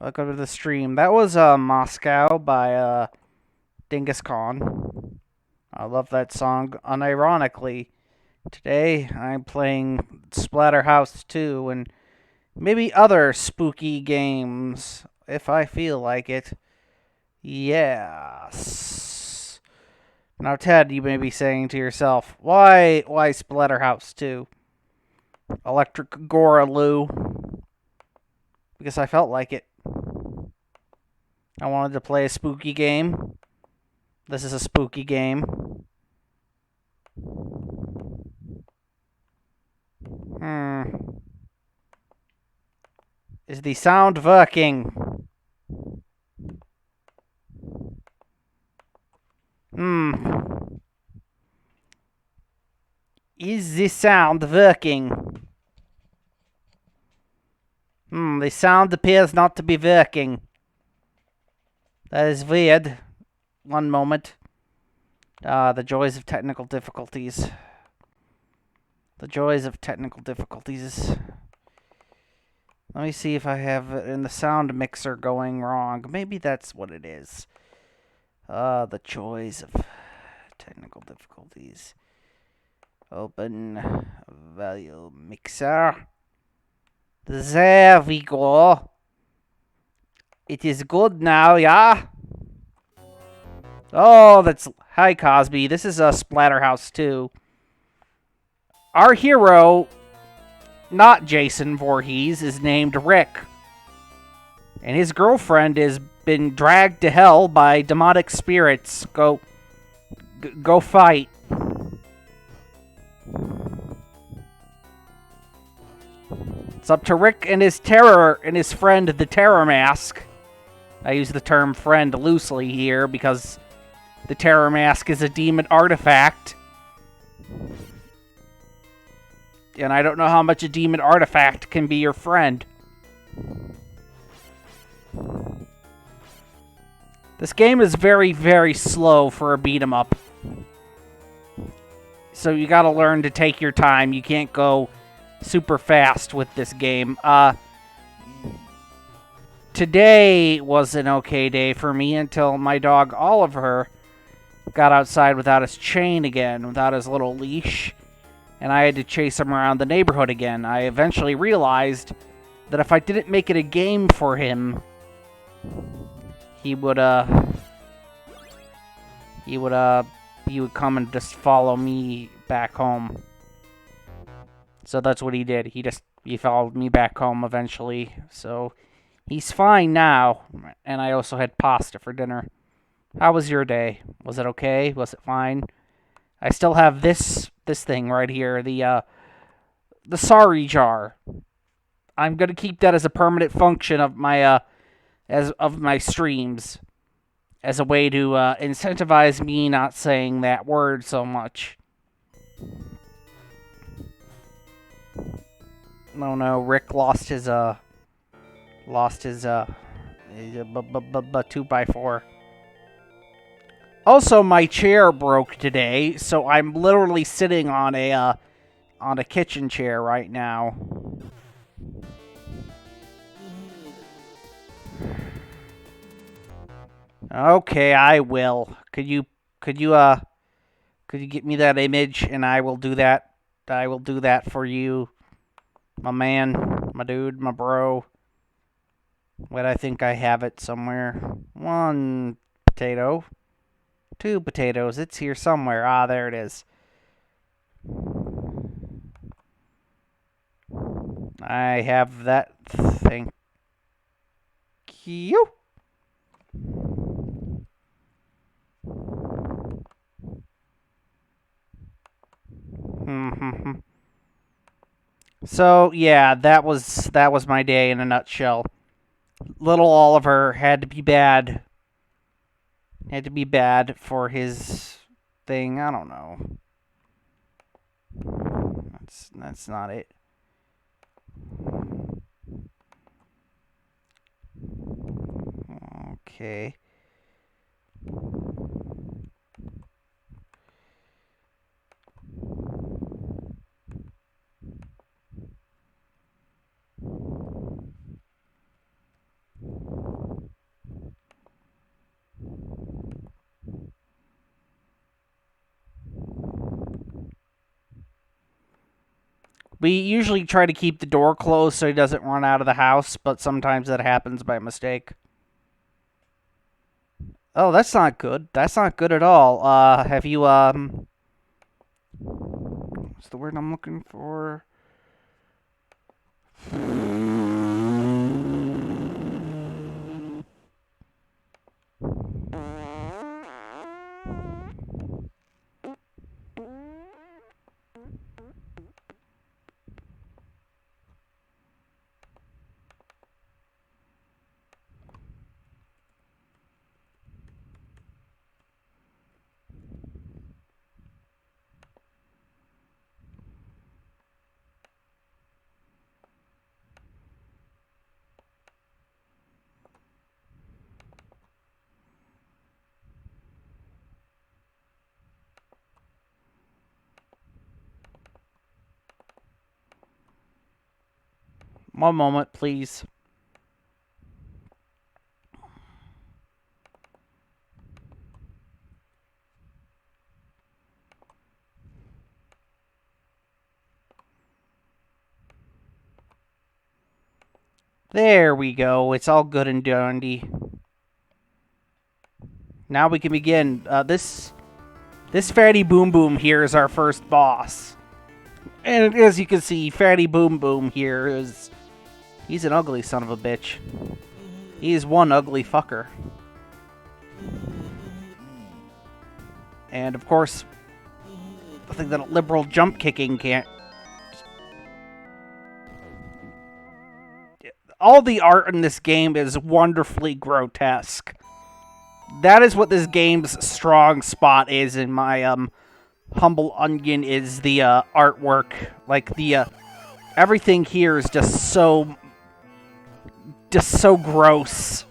Welcome to the stream. That was Moscow by Dingus Khan. I love that song. Unironically, today I'm playing Splatterhouse 2 and maybe other spooky games if I feel like it. Yes. Now, Ted, you may be saying to yourself, why Splatterhouse 2? Electric Goraloo. Because I felt like it. I wanted to play a spooky game. This is a spooky game. Is the sound working? Is the sound working? The sound appears not to be working. That is weird. One moment. The joys of technical difficulties. The joys of technical difficulties. Let me see if I have it in the sound mixer going wrong. Maybe that's what it is. The joys of technical difficulties. Open value mixer. There we go. It is good now, yeah? Oh, that's... Hi, Cosby. This is Splatterhouse 2. Our hero, not Jason Voorhees, is named Rick. And his girlfriend has been dragged to hell by demonic spirits. Go fight. It's up to Rick and his friend, the Terror Mask. I use the term friend loosely here because the Terror Mask is a demon artifact. And I don't know how much a demon artifact can be your friend. This game is very, very slow for a beat-em-up. So you gotta learn to take your time. You can't go super fast with this game. Today was an okay day for me until my dog Oliver got outside without his chain again, without his little leash, and I had to chase him around the neighborhood again. I eventually realized that if I didn't make it a game for him, he would come and just follow me back home. So that's what he did. He followed me back home eventually. So he's fine now. And I also had pasta for dinner. How was your day? Was it okay? Was it fine? I still have this thing right here, the sorry jar. I'm gonna keep that as a permanent function of my my streams, as a way to incentivize me not saying that word so much. No, Rick lost his 2x4. Also, my chair broke today, so I'm literally sitting on a kitchen chair right now. Okay, I will. Could you get me that image and I will do that? I will do that for you, my man, my dude, my bro. Wait, I think I have it somewhere. 1 potato. 2 potatoes. It's here somewhere. Ah, there it is. I have that. Thank you. So yeah, that was my day in a nutshell. Little Oliver had to be bad. Had to be bad for his thing. I don't know. That's not it. Okay. We usually try to keep the door closed so he doesn't run out of the house, but sometimes that happens by mistake. Oh, that's not good. That's not good at all. Have you, what's the word I'm looking for? One moment, please. There we go. It's all good and dandy. Now we can begin. This Fatty Boom Boom here is our first boss. And as you can see, Fatty Boom Boom here is... He's an ugly son of a bitch. He's one ugly fucker. And of course, I think that liberal jump kicking can't... All the art in this game is wonderfully grotesque. That is what this game's strong spot is, in my humble onion, is the artwork. Like, the everything here is just so gross.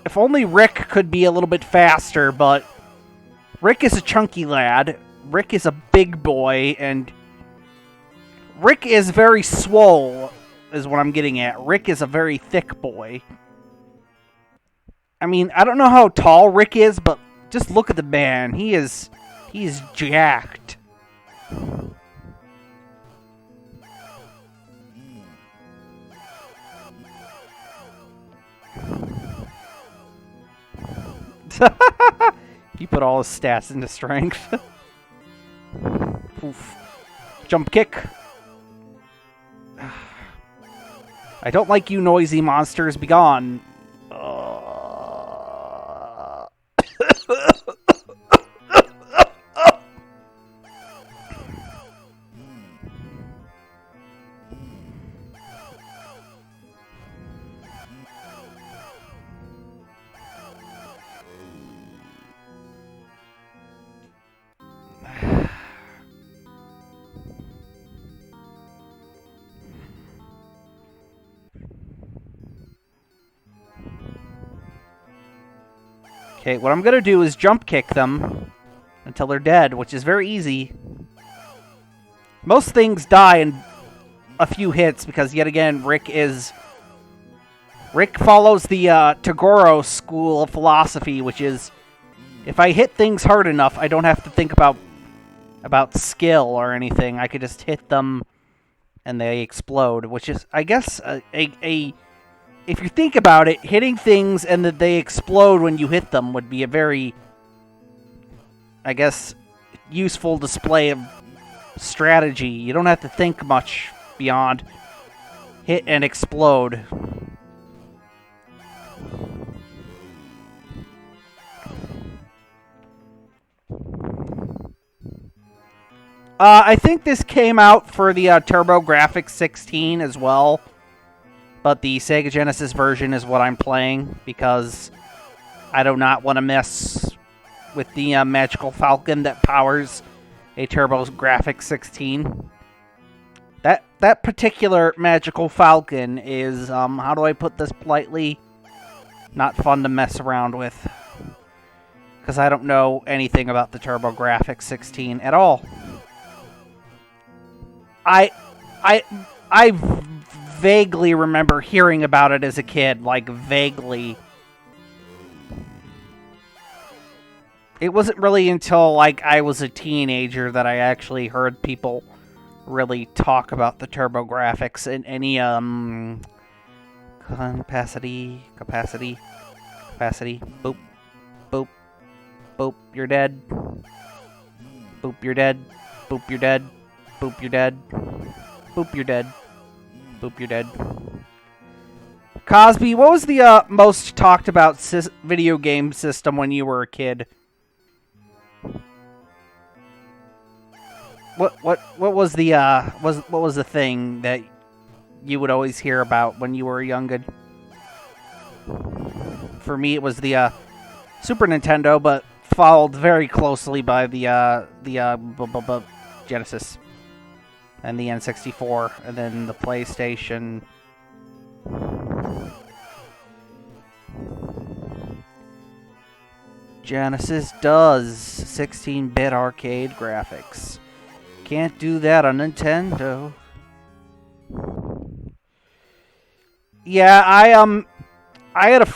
If only Rick could be a little bit faster, but Rick is a chunky lad. Rick is a big boy, and Rick is very swole, is what I'm getting at. Rick is a very thick boy. I mean, I don't know how tall Rick is, but just look at the man. He's jacked. He put all his stats into strength. Oof. Jump kick. I don't like you noisy monsters. Be gone. Okay, what I'm going to do is jump kick them until they're dead, which is very easy. Most things die in a few hits because, yet again, Rick follows the Tagoro school of philosophy, which is, if I hit things hard enough, I don't have to think about skill or anything. I could just hit them and they explode, which is, I guess, if you think about it, hitting things and that they explode when you hit them would be a very, I guess, useful display of strategy. You don't have to think much beyond hit and explode. I think this came out for the TurboGrafx 16 as well. But the Sega Genesis version is what I'm playing because I do not want to mess with the Magical Falcon that powers a TurboGrafx 16. That particular Magical Falcon is, how do I put this politely? Not fun to mess around with. Because I don't know anything about the TurboGrafx 16 at all. I vaguely remember hearing about it as a kid, like vaguely. It wasn't really until like I was a teenager that I actually heard people really talk about the TurboGrafx in any capacity. Boop, boop, boop. You're dead. Boop. You're dead. Boop. You're dead. Boop. You're dead. Boop. You're dead. Boop. You're dead. Cosby, what was the most talked about video game system when you were a kid? What was the what was the thing that you would always hear about when you were a young kid? For me, it was the Super Nintendo, but followed very closely by the Genesis and the N64, and then the PlayStation. Genesis does 16-bit arcade graphics. Can't do that on Nintendo. Yeah, I had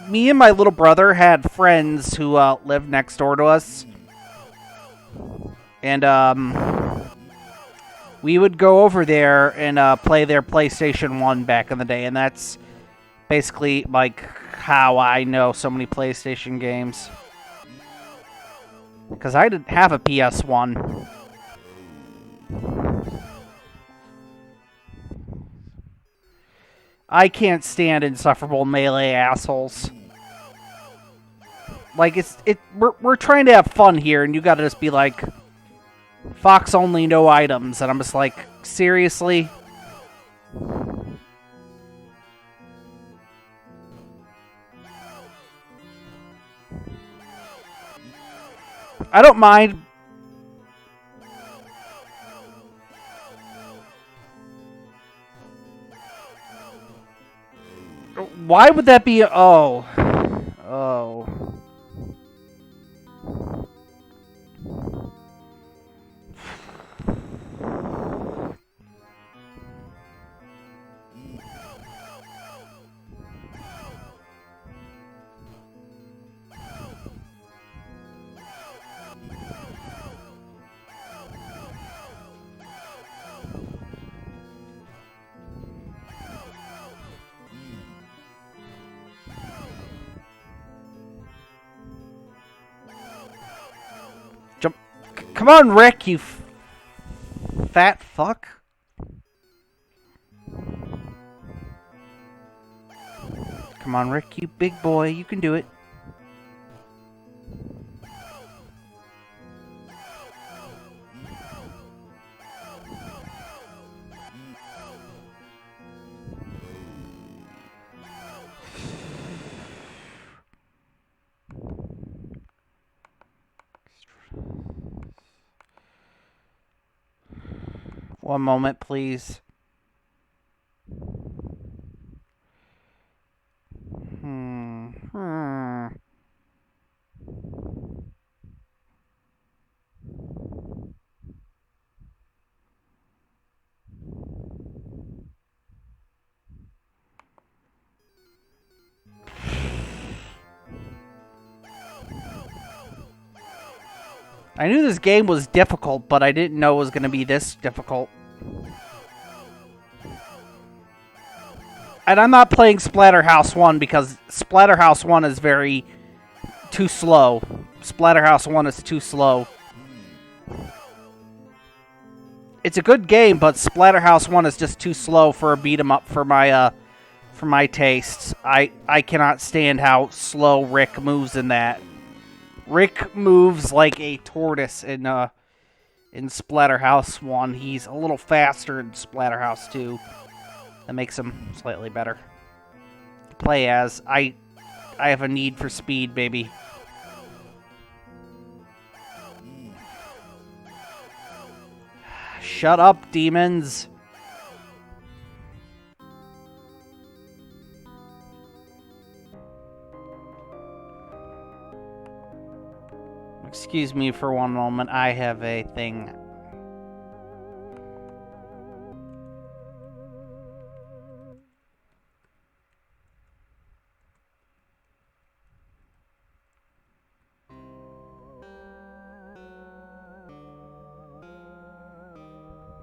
me and my little brother had friends who lived next door to us, and we would go over there and play their PlayStation 1 back in the day, and that's basically like how I know so many PlayStation games, because I didn't have a PS1. I can't stand insufferable melee assholes. Like, we're trying to have fun here, and you gotta just be like, Fox only, no items, and I'm just like, seriously? I don't mind. Why would that be? Oh. Jump. Come on, Rick, you fat fuck. Come on, Rick, you big boy. You can do it. One moment, please. I knew this game was difficult, but I didn't know it was going to be this difficult. And I'm not playing Splatterhouse 1 because Splatterhouse 1 is too slow. Splatterhouse 1 is too slow. It's a good game, but Splatterhouse 1 is just too slow for a beat 'em up for my tastes. I cannot stand how slow Rick moves in that. Rick moves like a tortoise in Splatterhouse 1. He's a little faster in Splatterhouse 2. That makes him slightly better to play as. I have a need for speed, baby. Shut up, demons. Excuse me for one moment. I have a thing.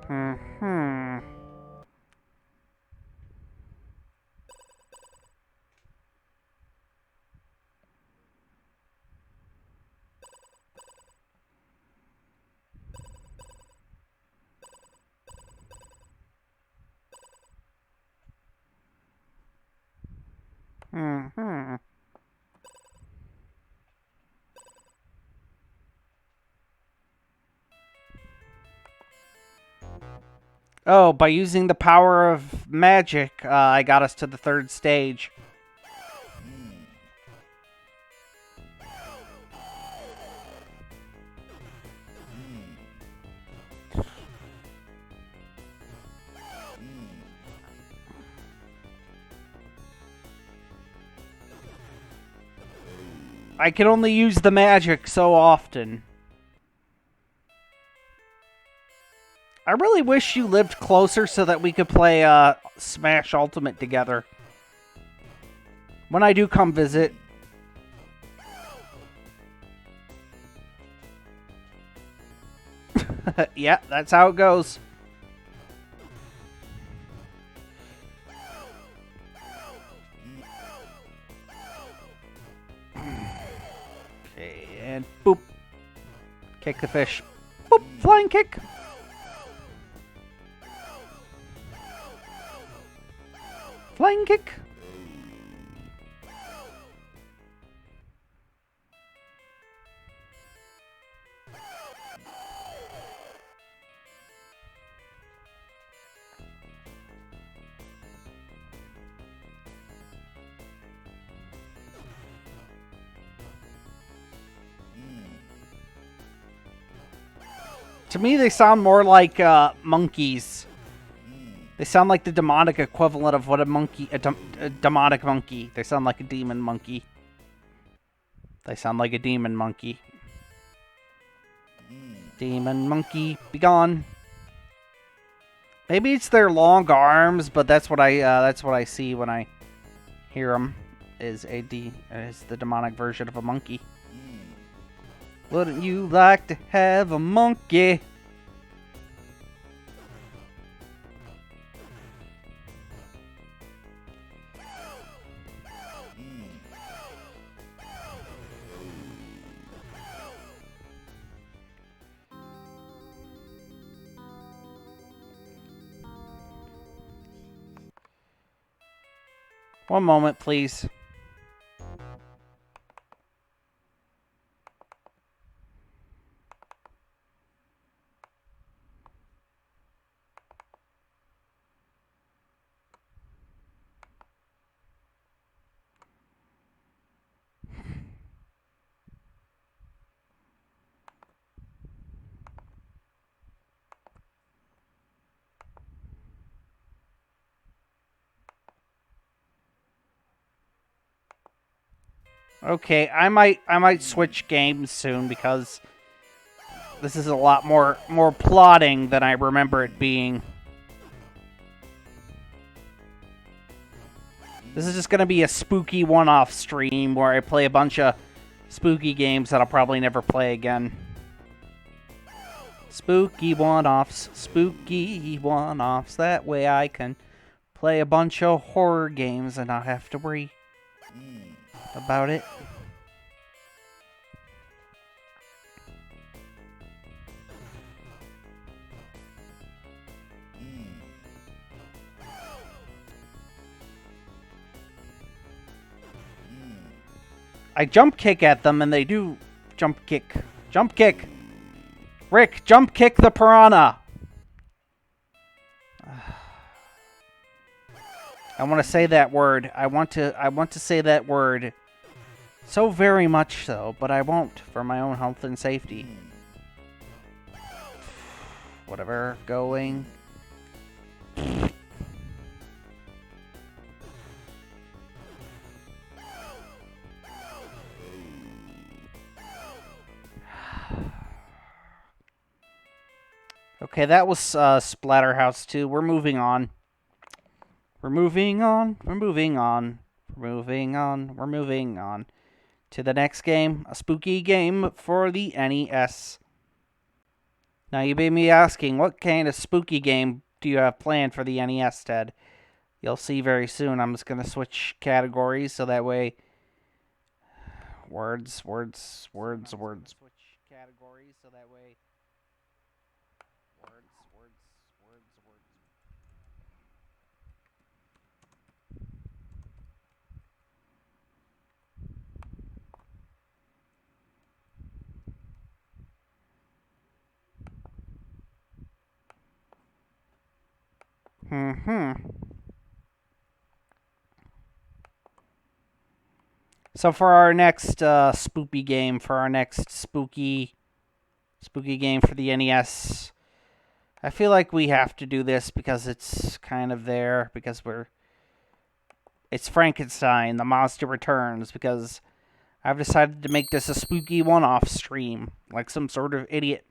Hmm. Hmm. Oh, by using the power of magic, I got us to the third stage. I can only use the magic so often. I really wish you lived closer so that we could play Smash Ultimate together. When I do come visit. Yeah, that's how it goes. Okay, and boop. Kick the fish. Boop, flying kick. Flying kick. To me, they sound more like monkeys. They sound like the demonic equivalent of what a demonic monkey. They sound like a demon monkey. They sound like a demon monkey. Demon monkey, be gone. Maybe it's their long arms, but that's what I see when I hear them. Is the demonic version of a monkey. Wouldn't you like to have a monkey? One moment, please. Okay, I might switch games soon because this is a lot more plotting than I remember it being. This is just gonna be a spooky one-off stream where I play a bunch of spooky games that I'll probably never play again. Spooky one-offs, spooky one-offs. That way I can play a bunch of horror games and not have to worry about it. I jump kick at them and they do jump kick. Jump kick! Rick, jump kick the piranha! I want to say that word. I want to say that word. So very much so, but I won't for my own health and safety. Whatever, going. Okay, that was Splatterhouse 2. We're moving on. We're moving on. We're moving on. We're moving on. We're moving on. To the next game. A spooky game for the NES. Now you may be asking, what kind of spooky game do you have planned for the NES, Ted? You'll see very soon. I'm just going to switch categories so that way... Words. Switch categories so that way... Words. So for our next spooky game, for our next spooky game for the NES, I feel like we have to do this because it's kind of there, because it's Frankenstein, the Monster Returns, because I've decided to make this a spooky one-off stream, like some sort of idiot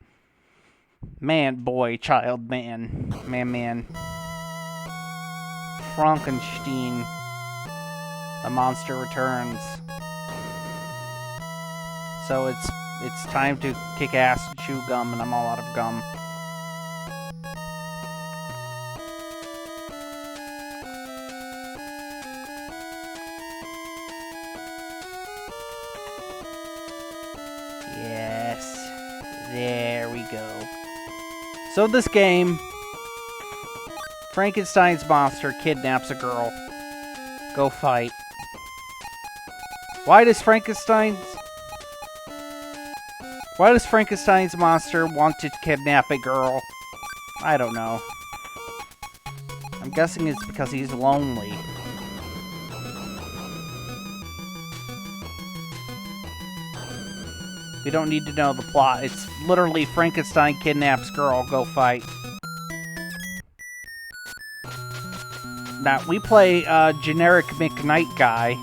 man, boy, child, man. Frankenstein, the Monster Returns. So it's time to kick ass and chew gum, and I'm all out of gum. Yes. There we go. So this game, Frankenstein's monster kidnaps a girl. Go fight. Why does Frankenstein's monster want to kidnap a girl? I don't know. I'm guessing it's because he's lonely. We don't need to know the plot. It's literally Frankenstein kidnaps girl, go fight. Now, we play generic McKnight guy.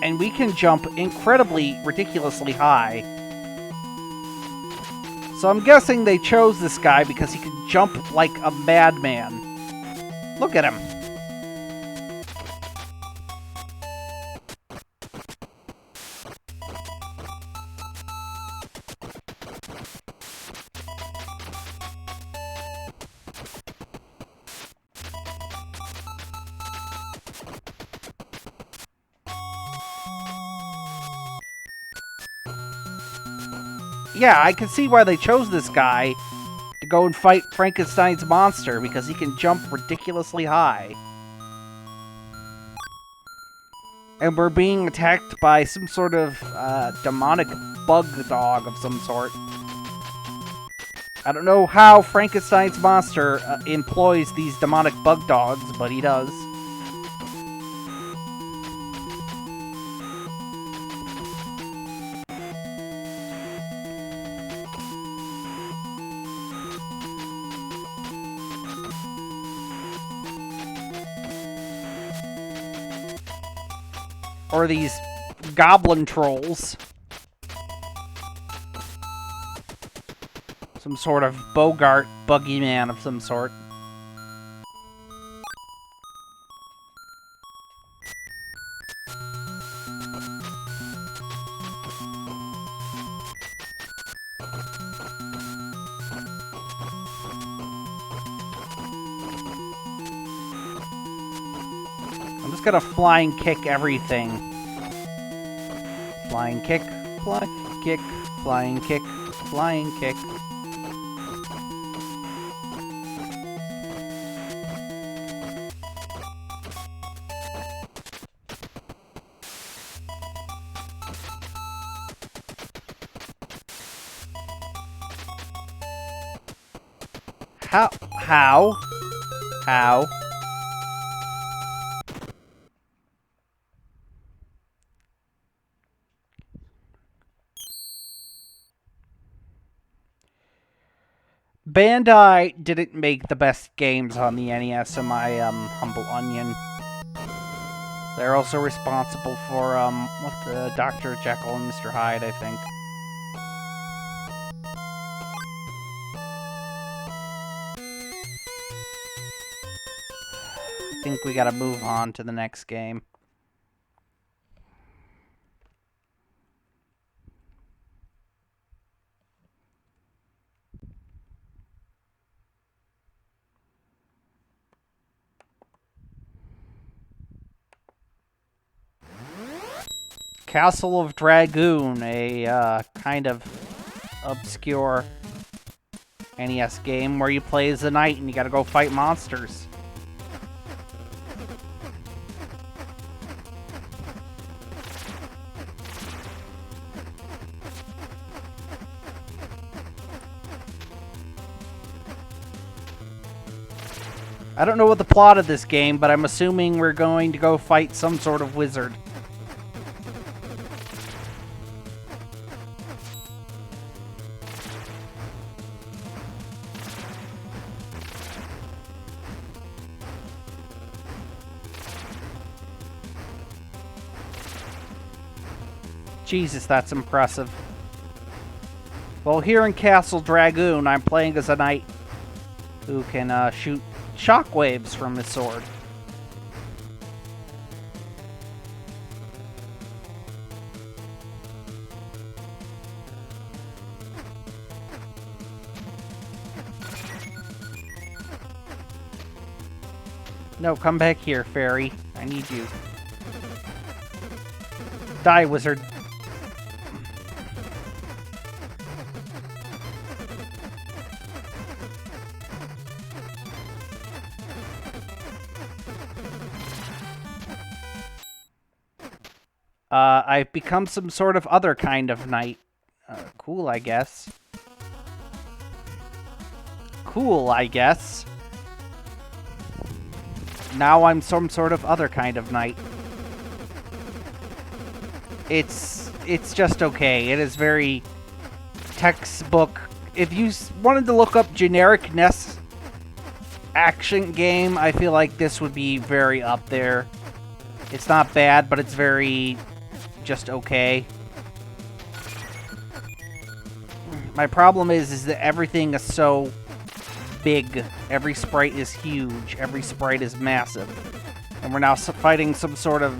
And we can jump incredibly, ridiculously high. So I'm guessing they chose this guy because he can jump like a madman. Look at him. Yeah, I can see why they chose this guy to go and fight Frankenstein's monster, because he can jump ridiculously high. And we're being attacked by some sort of demonic bug dog of some sort. I don't know how Frankenstein's monster employs these demonic bug dogs, but he does. Or these goblin trolls. Some sort of Bogart buggy-man of some sort. I'm just gonna flying kick everything. Flying kick, flying kick, flying kick, flying kick. How? Bandai didn't make the best games on the NES, in my humble onion. They're also responsible for Dr. Jekyll and Mr. Hyde, I think. think we gotta move on to the next game. Castle of Dragoon, a kind of obscure NES game where you play as a knight and you gotta go fight monsters. I don't know what the plot of this game, but I'm assuming we're going to go fight some sort of wizard. Jesus, that's impressive. Well, here in Castle Dragoon, I'm playing as a knight who can shoot shockwaves from his sword. No, come back here, fairy. I need you. Die, wizard. I've become some sort of other kind of knight. Cool, I guess. Cool, I guess. Now I'm some sort of other kind of knight. It's just okay. It is very textbook. If you wanted to look up generic NES action game, I feel like this would be very up there. It's not bad, but it's very just okay. My problem is that everything is so big. Every sprite is huge. Every sprite is massive. And we're now fighting some sort of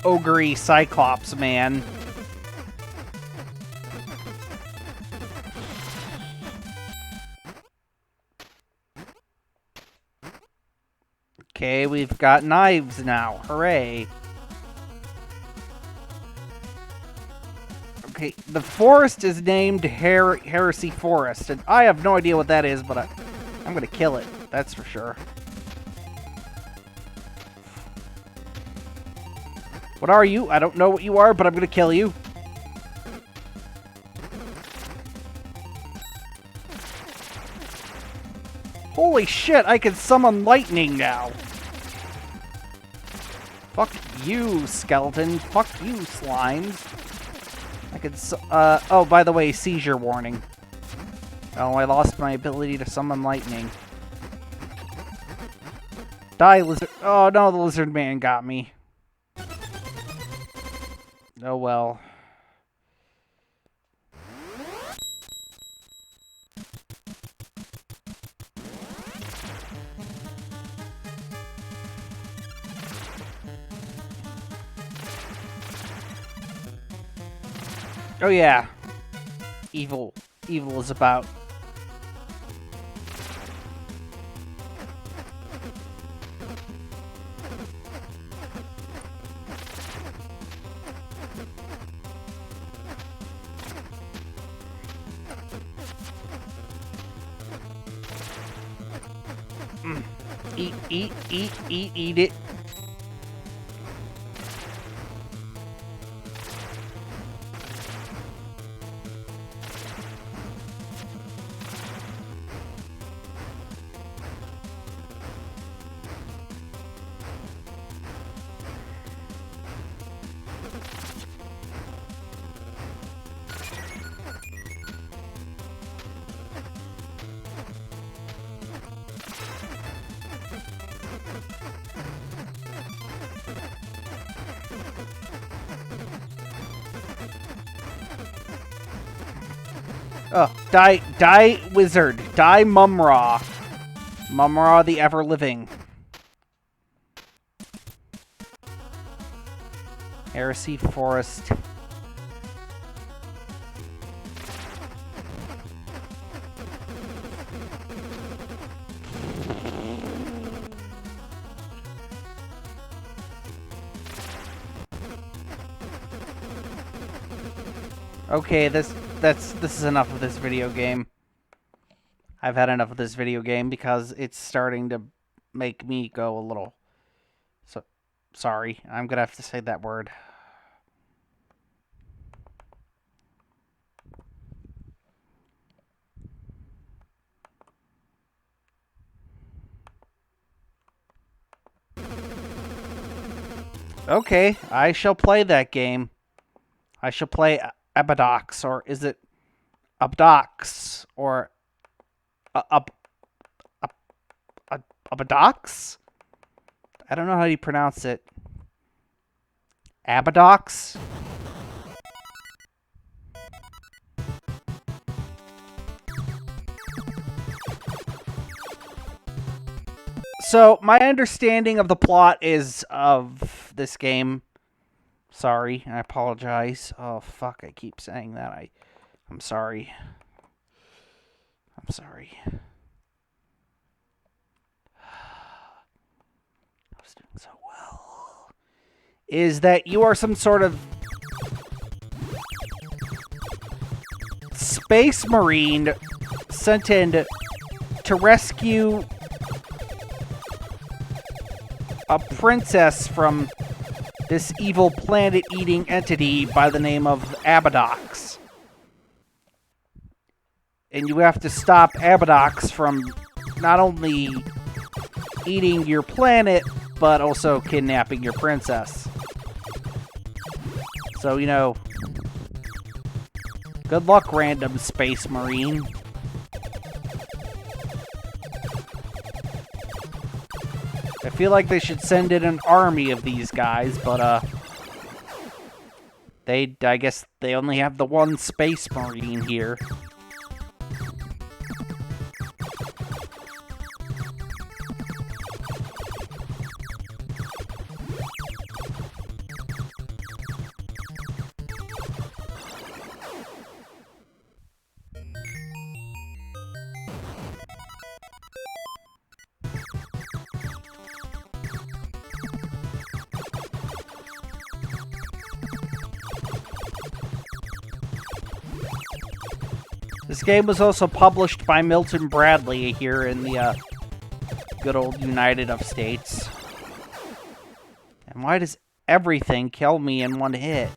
ogre Cyclops man. Okay, we've got knives now. Hooray. Okay, the forest is named Heresy Forest, and I have no idea what that is, but I'm gonna kill it. That's for sure. What are you? I don't know what you are, but I'm gonna kill you. Holy shit, I can summon lightning now. Fuck you, skeleton. Fuck you, slimes. I could, oh, by the way, seizure warning. Oh, I lost my ability to summon lightning. Die, lizard. Oh, no, the lizard man got me. Oh, well. Oh yeah, evil is about. Eat it. Oh, die, wizard. Die, Mumra. Mumra the ever-living. Heresy Forest. Okay, this is enough of this video game. I've had enough of this video game because it's starting to make me go a little... sorry, I'm gonna have to say that word. Okay, I shall play that game. I shall play Abadox, or is it Abdox, or Abadox? I don't know how you pronounce it. Abadox? So, my understanding of the plot is of this game... Sorry, I apologize. Oh, fuck, I keep saying that. I'm sorry. I'm sorry. I was doing so well. Is that you are some sort of space marine sent in to rescue a princess from this evil planet-eating entity by the name of Abadox. And you have to stop Abadox from not only eating your planet, but also kidnapping your princess. So, you know, good luck, random space marine. I feel like they should send in an army of these guys, but, I guess they only have the one space marine here. This game was also published by Milton Bradley here in the good old United of States. And why does everything kill me in one hit?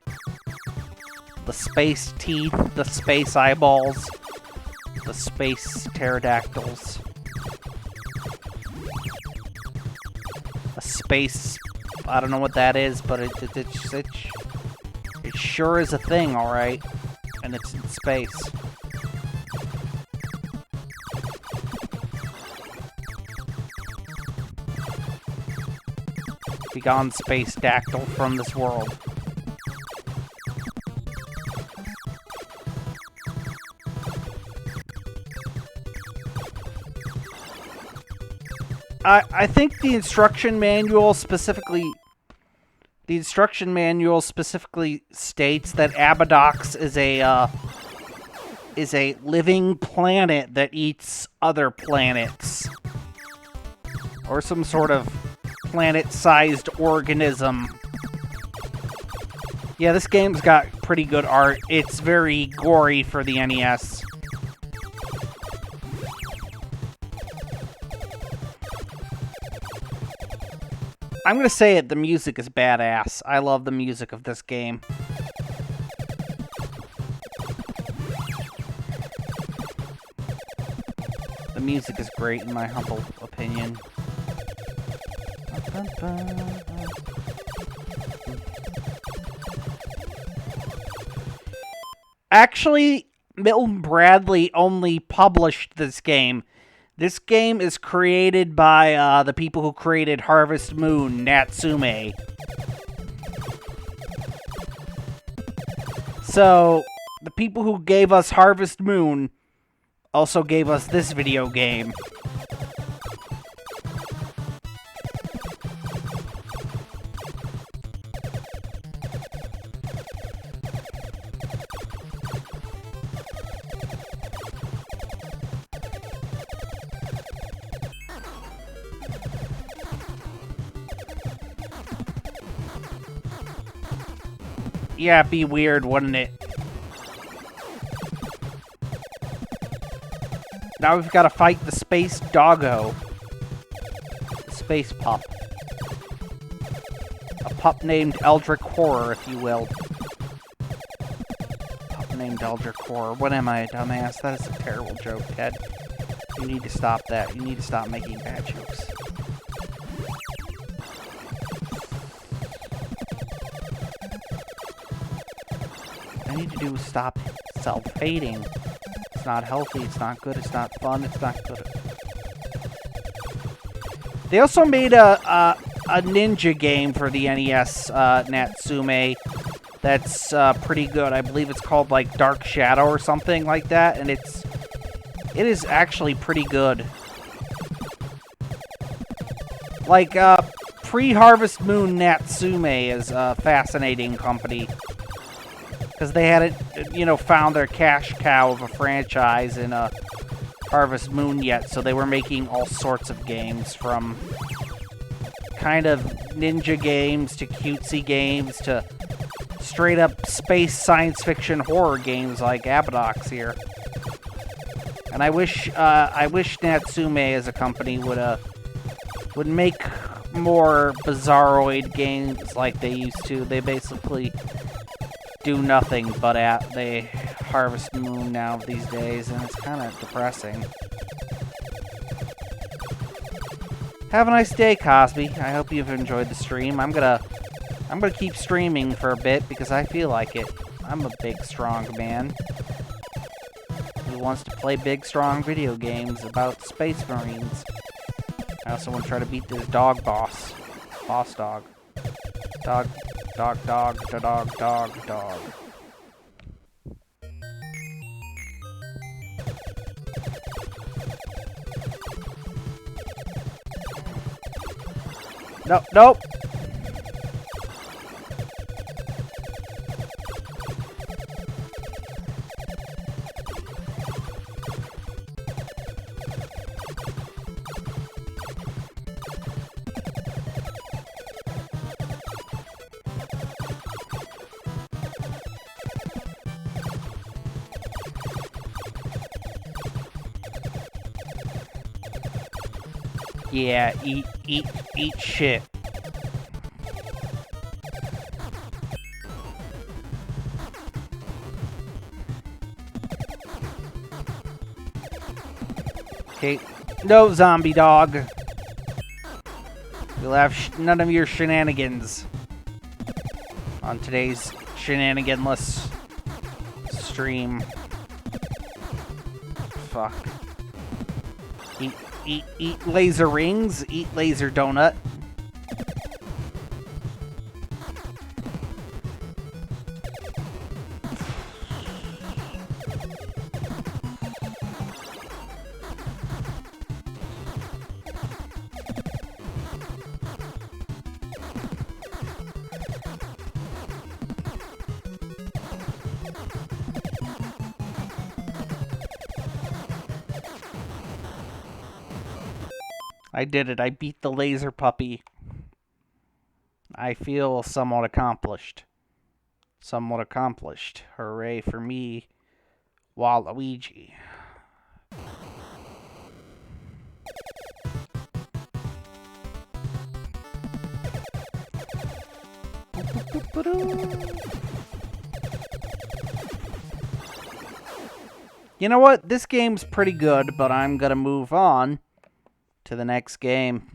The space teeth, the space eyeballs, the space pterodactyls. A space... I don't know what that is, but it sure is a thing, alright. And it's in space. Begone space dactyl from this world. I think the instruction manual specifically states that Abadox is a living planet that eats other planets, or some sort of planet-sized organism. Yeah, this game's got pretty good art. It's very gory for the NES. I'm gonna say it, the music is badass. I love the music of this game. The music is great in my humble opinion. Actually, Milton Bradley only published this game. This game is created by the people who created Harvest Moon, Natsume. So, the people who gave us Harvest Moon also gave us this video game. Yeah, it'd be weird, wouldn't it? Now we've got to fight the space doggo. The space pup. A pup named Eldritch Horror, if you will. Pup named Eldritch Horror. What am I, a dumbass? That is a terrible joke, Ted. You need to stop that. You need to stop making bad jokes. What I need to do is stop self-hating. It's not healthy, it's not good, it's not fun, it's not good. They also made a ninja game for the NES, Natsume, that's pretty good. I believe it's called, like, Dark Shadow or something like that, and it is actually pretty good. Like, pre-Harvest Moon Natsume is a fascinating company. Because they hadn't, found their cash cow of a franchise in Harvest Moon yet, so they were making all sorts of games, from kind of ninja games to cutesy games to straight-up space science fiction horror games like Abadox here. And I wish Natsume as a company would make more bizarroid games like they used to. They basically do nothing but they Harvest Moon now these days, and it's kind of depressing. Have a nice day, Cosby. I hope you've enjoyed the stream. I'm gonna keep streaming for a bit because I feel like it. I'm a big, strong man who wants to play big, strong video games about space marines. I also want to try to beat this dog boss. Boss dog. Dog. Dog, dog, da dog, dog, dog. Nope, nope. Yeah, eat shit. Okay, no zombie dog. We'll have none of your shenanigans on today's shenaniganless stream. Fuck. Eat laser rings, eat laser donut. I did it. I beat the laser puppy. I feel somewhat accomplished. Somewhat accomplished. Hooray for me, Waluigi. You know what? This game's pretty good, but I'm gonna move on to the next game.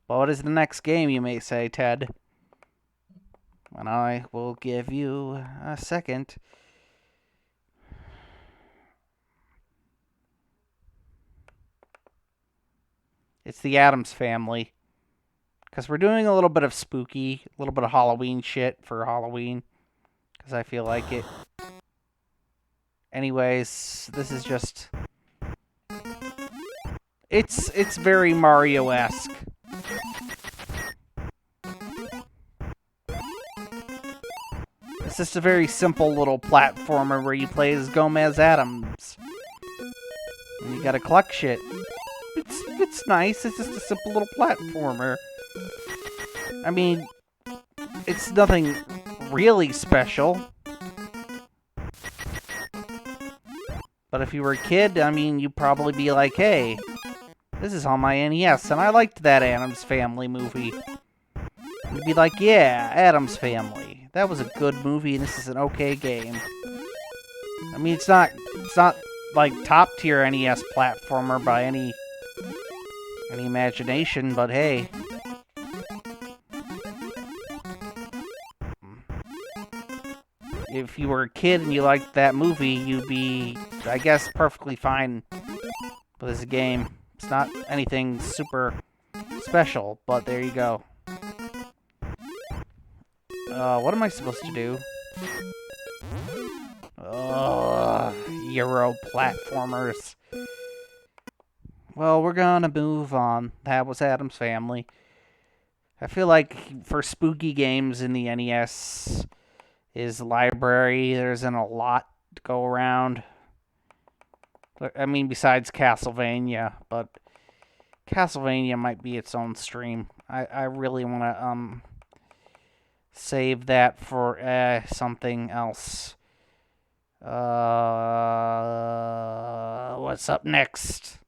Well, what is the next game, you may say, Ted? And I will give you a second. It's the Addams Family. Because we're doing a little bit of spooky, a little bit of Halloween shit for Halloween. Because I feel like it. Anyways, this is just... It's very Mario-esque. It's just a very simple little platformer where you play as Gomez Addams. And you gotta collect shit. It's nice, it's just a simple little platformer. I mean, it's nothing really special. But if you were a kid, I mean, you'd probably be like, hey, this is on my NES, and I liked that Addams Family movie. You'd be like, yeah, Addams Family. That was a good movie, and this is an okay game. I mean, it's not like top tier NES platformer by any imagination, but hey. If you were a kid and you liked that movie, you'd be, I guess, perfectly fine with this game. It's not anything super special, but there you go. What am I supposed to do? Euro platformers. Well, we're gonna move on. That was Addams Family. I feel like for spooky games in the NES, his library, there isn't a lot to go around. I mean, besides Castlevania, but Castlevania might be its own stream. I really want to save that for something else. What's up next?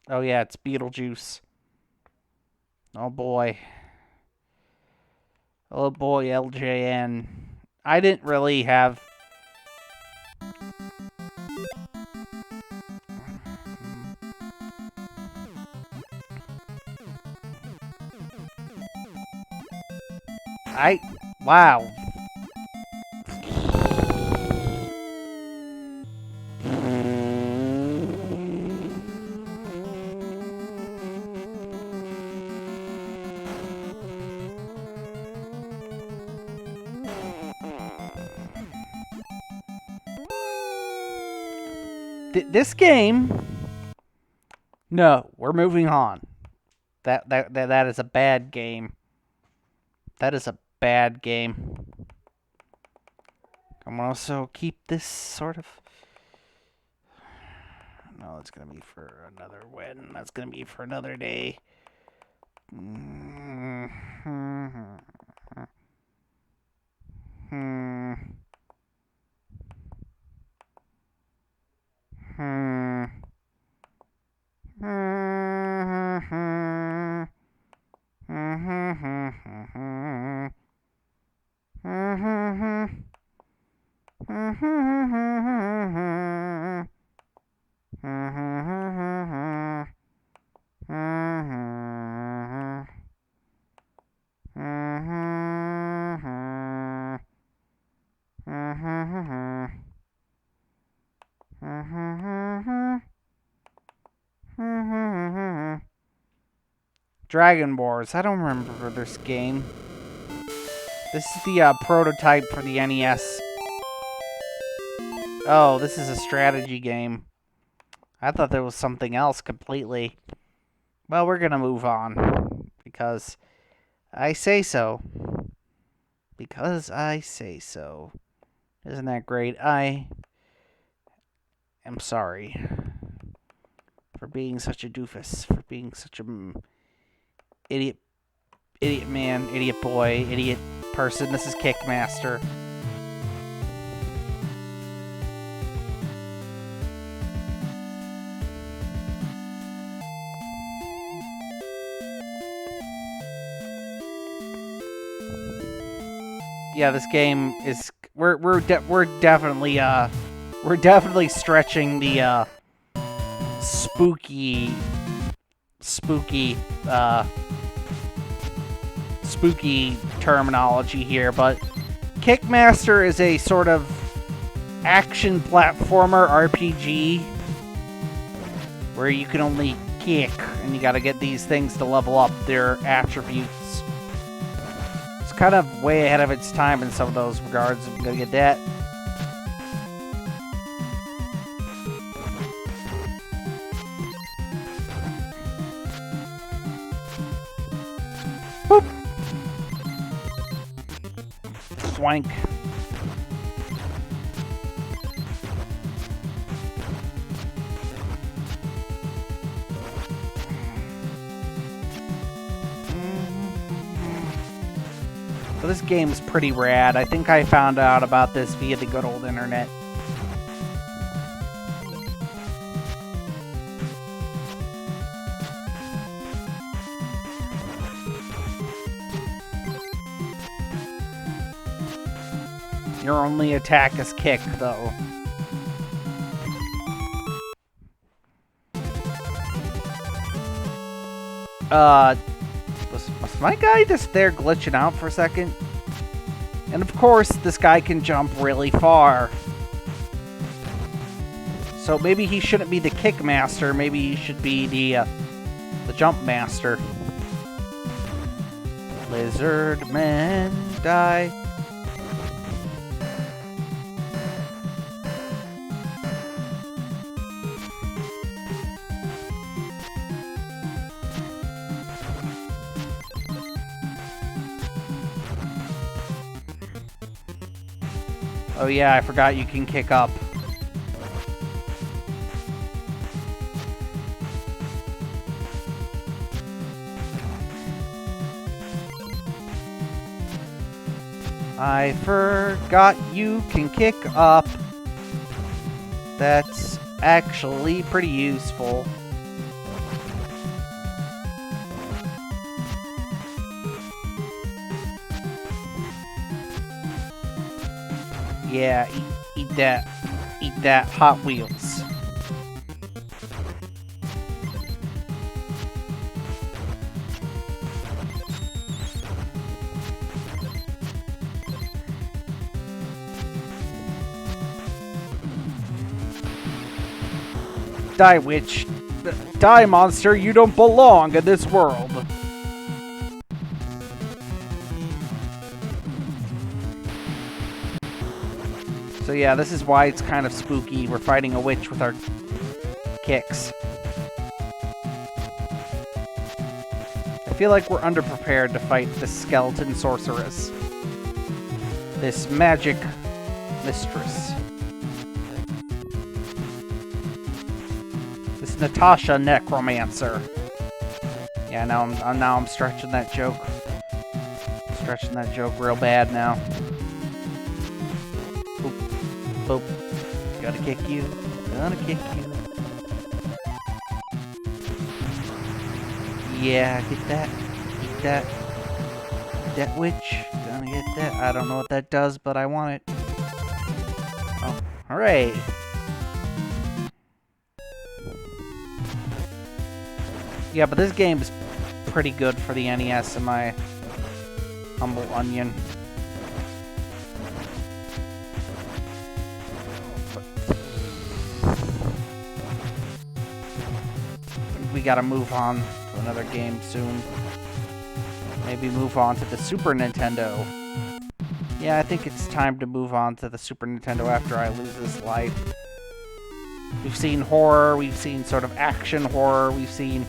Oh yeah, it's Beetlejuice. Oh boy. Oh boy, LJN. I didn't really have... Wow. This game... No, we're moving on. That is a bad game. That is a bad game. I'm gonna also keep this sort of... No, it's gonna be for another win. That's gonna be for another day. Dragon Wars. I don't remember this game. This is the prototype for the NES. Oh, this is a strategy game. I thought there was something else completely. Well, we're gonna move on. Because I say so. Because I say so. Isn't that great? I am sorry for being such a doofus. For being such a... idiot man, idiot boy, idiot person. This is Kickmaster. Yeah, this game is we're definitely stretching the spooky terminology here, but Kickmaster is a sort of action platformer RPG where you can only kick, and you gotta get these things to level up their attributes. It's kind of way ahead of its time in some of those regards. I'm gonna get that. Boop. Swank. So this game's pretty rad. I think I found out about this via the good old internet. Your only attack is kick, though. Was my guy just there glitching out for a second? And of course, this guy can jump really far. So maybe he shouldn't be the kick master. Maybe he should be the jump master. Lizard man die. Oh yeah, I forgot you can kick up. I forgot you can kick up. That's actually pretty useful. Yeah, eat that. Eat that Hot Wheels. Die, witch. Die, monster. You don't belong in this world. So yeah, this is why it's kind of spooky. We're fighting a witch with our kicks. I feel like we're underprepared to fight this skeleton sorceress. This magic mistress. This Natasha necromancer. Yeah, now I'm stretching that joke. Stretching that joke real bad now. Boop. Gotta kick you. Gonna kick you. Yeah, get that. Eat that. Eat that witch. Gonna get that. I don't know what that does, but I want it. Oh, alright. Yeah, but this game is pretty good for the NES, in my humble onion. We gotta move on to another game soon. Maybe move on to the Super Nintendo. Yeah, I think it's time to move on to the Super Nintendo after I lose this life. We've seen horror, we've seen sort of action horror, we've seen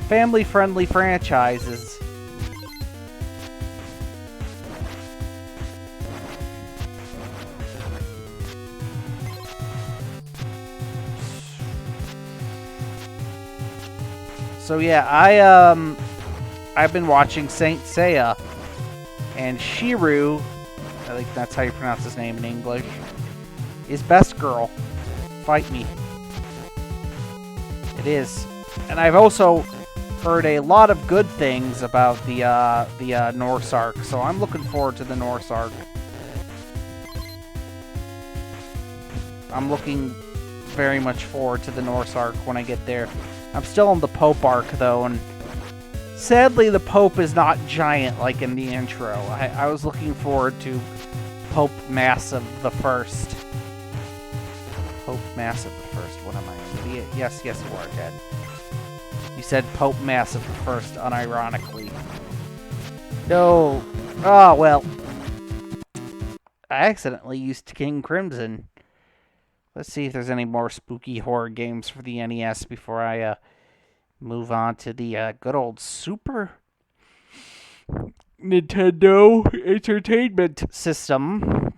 family-friendly franchises. So yeah, I've been watching Saint Seiya, and Shiru, I think that's how you pronounce his name in English, is best girl. Fight me. It is. And I've also heard a lot of good things about the Norse arc, so I'm looking forward to the Norse arc. I'm looking very much forward to the Norse arc when I get there. I'm still in the Pope arc, though, and sadly the Pope is not giant like in the intro. I was looking forward to Pope Massive the First. Pope Massive the First. What am I, an idiot? Yes, you are, Ted. You said Pope Massive the First, unironically. No. Oh, well. I accidentally used King Crimson. Let's see if there's any more spooky horror games for the NES before I move on to the good old Super Nintendo Entertainment System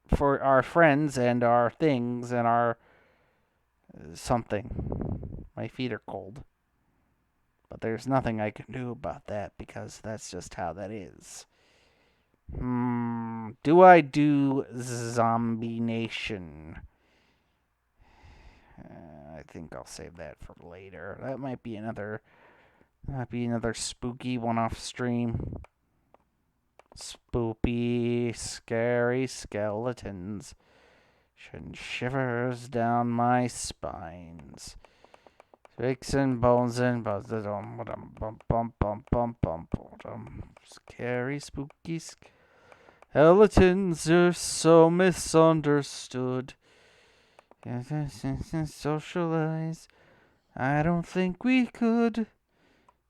for our friends and our things and our something. My feet are cold. But there's nothing I can do about that because that's just how that is. Do I do Zombie Nation? I think I'll save that for later. That might be another spooky one-off stream. Spoopy, scary skeletons send shivers down my spines. Sticks and bones and buzz. Scary, spooky skeletons are so misunderstood. Socialize. I don't think we could.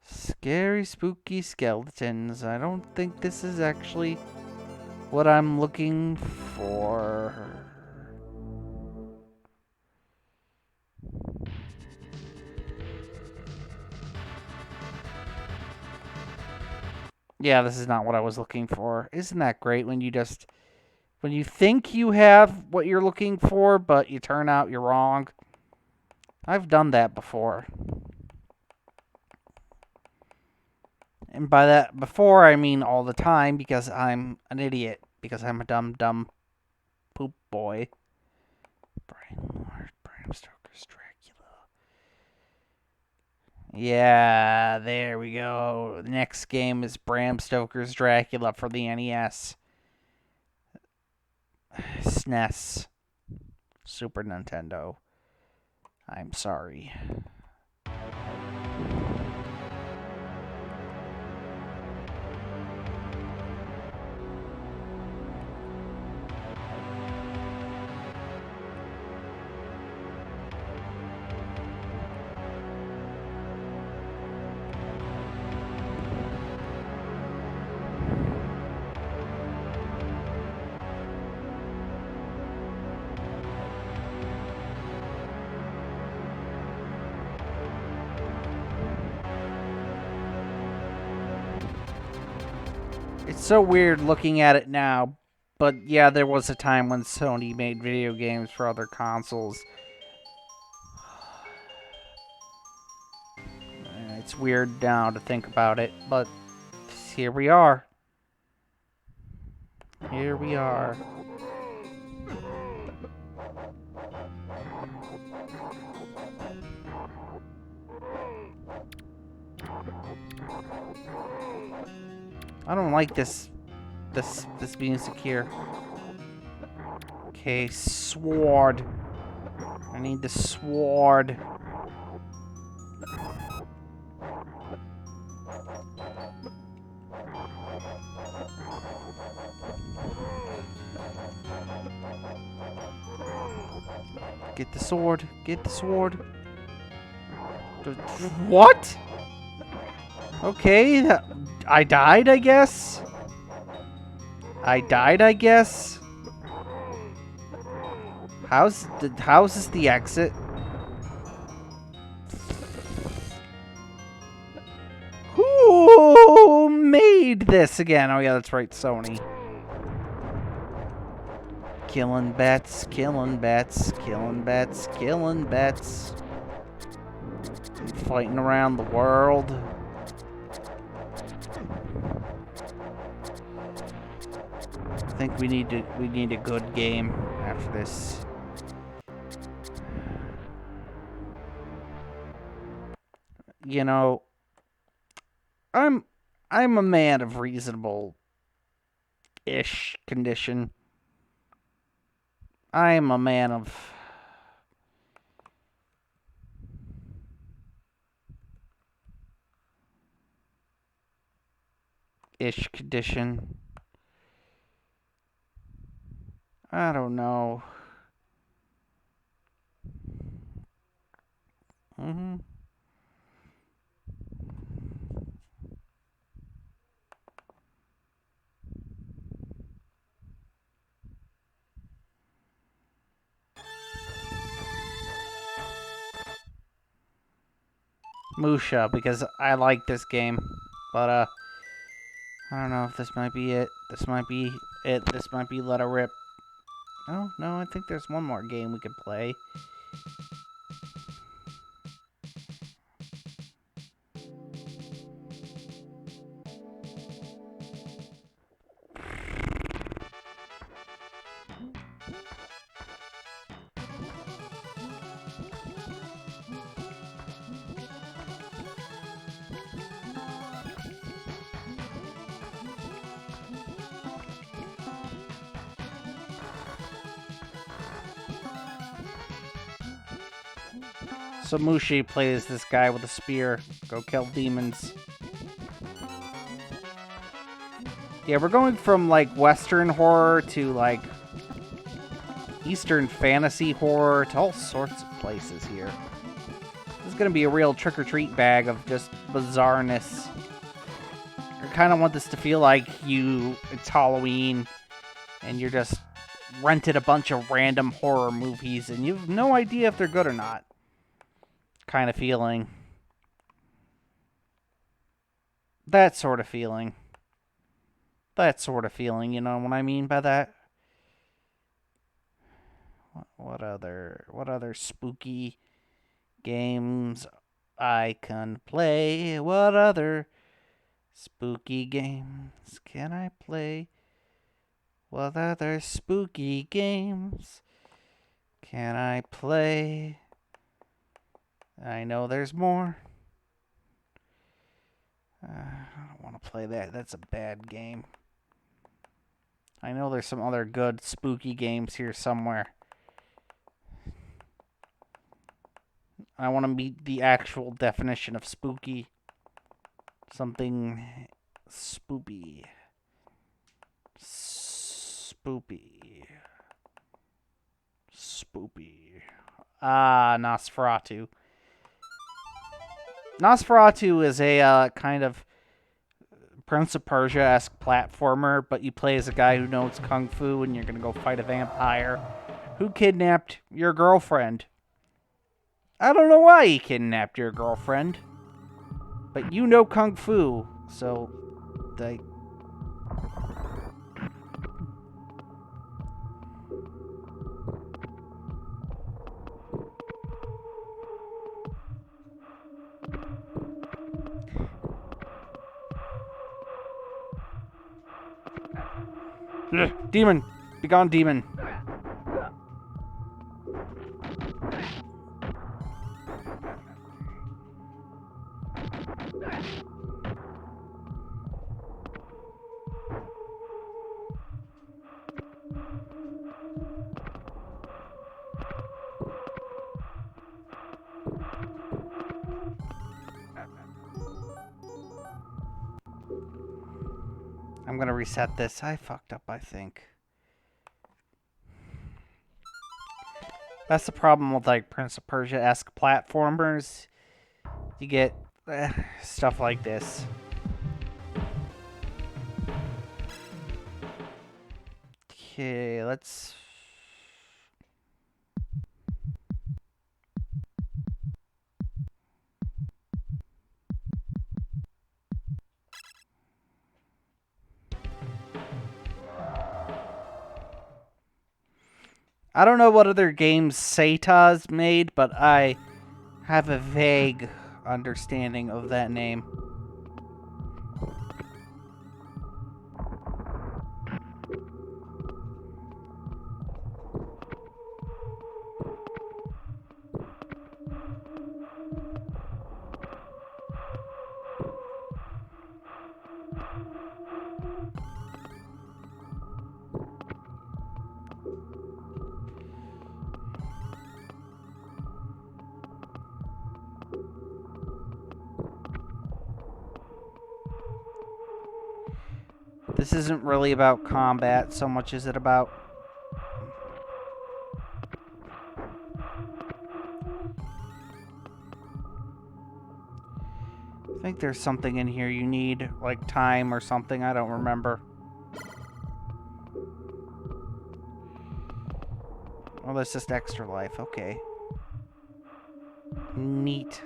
Scary, spooky skeletons. I don't think this is actually what I'm looking for. Yeah, this is not what I was looking for. Isn't that great when you think you have what you're looking for, but you turn out you're wrong? I've done that before. And by that before, I mean all the time, because I'm an idiot. Because I'm a dumb poop boy. Bram Stoker's Dracula. Yeah, there we go. The next game is Bram Stoker's Dracula for the NES. SNES. Super Nintendo. I'm sorry. It's so weird looking at it now, but yeah, there was a time when Sony made video games for other consoles. It's weird now to think about it, but here we are. Here we are. I don't like this music here. Okay, sword. I need the sword. Get the sword. Get the sword. What? Okay, I died, I guess? I died, I guess? How's this the exit? Who made this again? Oh yeah, that's right, Sony. Killing bats, killing bats, killing bats, killing bats. Fighting around the world. I think we need a good game after this. You know, I'm a man of reasonable-ish condition. I am a man of ish condition. I don't know. Musha, because I like this game. But, I don't know if this might be it. This might be it. This might be Let It Rip. Oh, no, I think there's one more game we could play. So Mushi plays this guy with a spear. Go kill demons. Yeah, we're going from, like, Western horror to, like, Eastern fantasy horror to all sorts of places here. This is gonna be a real trick-or-treat bag of just bizarreness. I kind of want this to feel like it's Halloween, and you're just rented a bunch of random horror movies, and you have no idea if they're good or not. Kind of feeling. That sort of feeling. That sort of feeling, you know what I mean by that? What other spooky games I can play? What other spooky games can I play? What other spooky games can I play? I know there's more. I don't want to play that. That's a bad game. I know there's some other good spooky games here somewhere. I want to meet the actual definition of spooky. Something spoopy. Spoopy. Spoopy. Ah, Nosferatu. Nosferatu is a kind of Prince of Persia-esque platformer, but you play as a guy who knows Kung Fu and you're going to go fight a vampire who kidnapped your girlfriend. I don't know why he kidnapped your girlfriend, but you know Kung Fu, so Demon! Begone, demon! I'm gonna reset this. I fucked up, I think. That's the problem with, like, Prince of Persia-esque platformers. You get stuff like this. Okay, let's... I don't know what other games Xolta's made, but I have a vague understanding of that name. This isn't really about combat so much as it about... I think there's something in here you need, like time or something, I don't remember. Oh, that's just extra life, okay. Neat.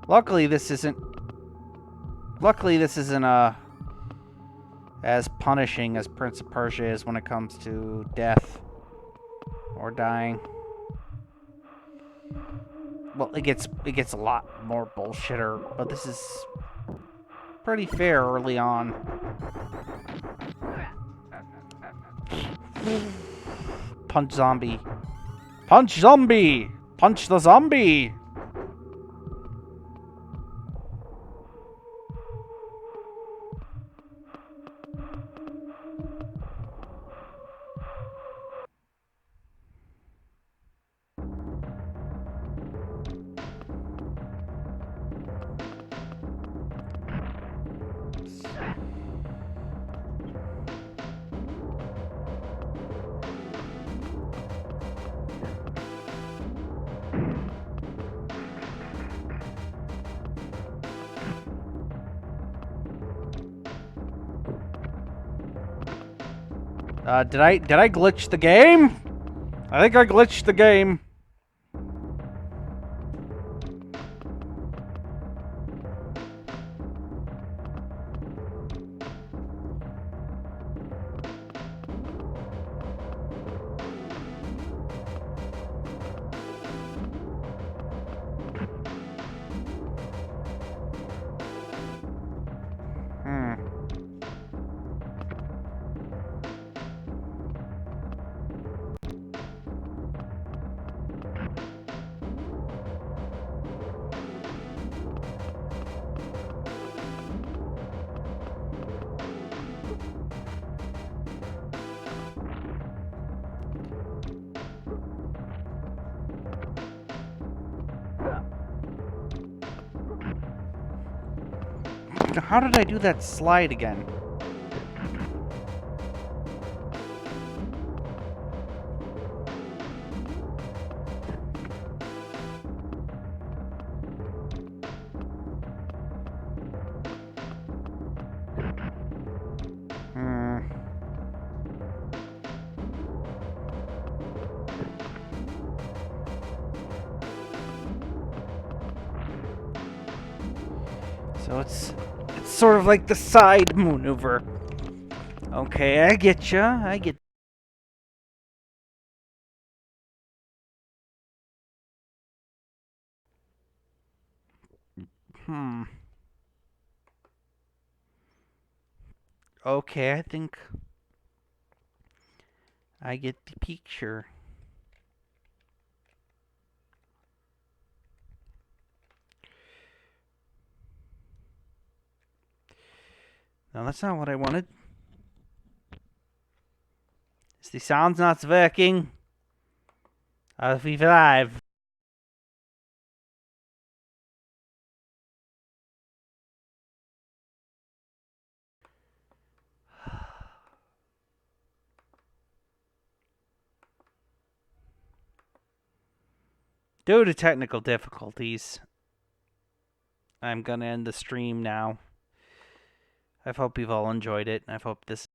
Luckily, this isn't as punishing as Prince of Persia is when it comes to death or dying. Well, it gets a lot more bullshitter, but this is pretty fair early on. Punch zombie. Punch zombie! Punch the zombie! Did I glitch the game? I think I glitched the game. How did I do that slide again? So it's sort of like the side maneuver. Okay, I get ya. I get. Okay, I think I get the picture. No, that's not what I wanted. The sound's not working. I'll be live. Due to technical difficulties, I'm gonna end the stream now. I hope you've all enjoyed it. I hope this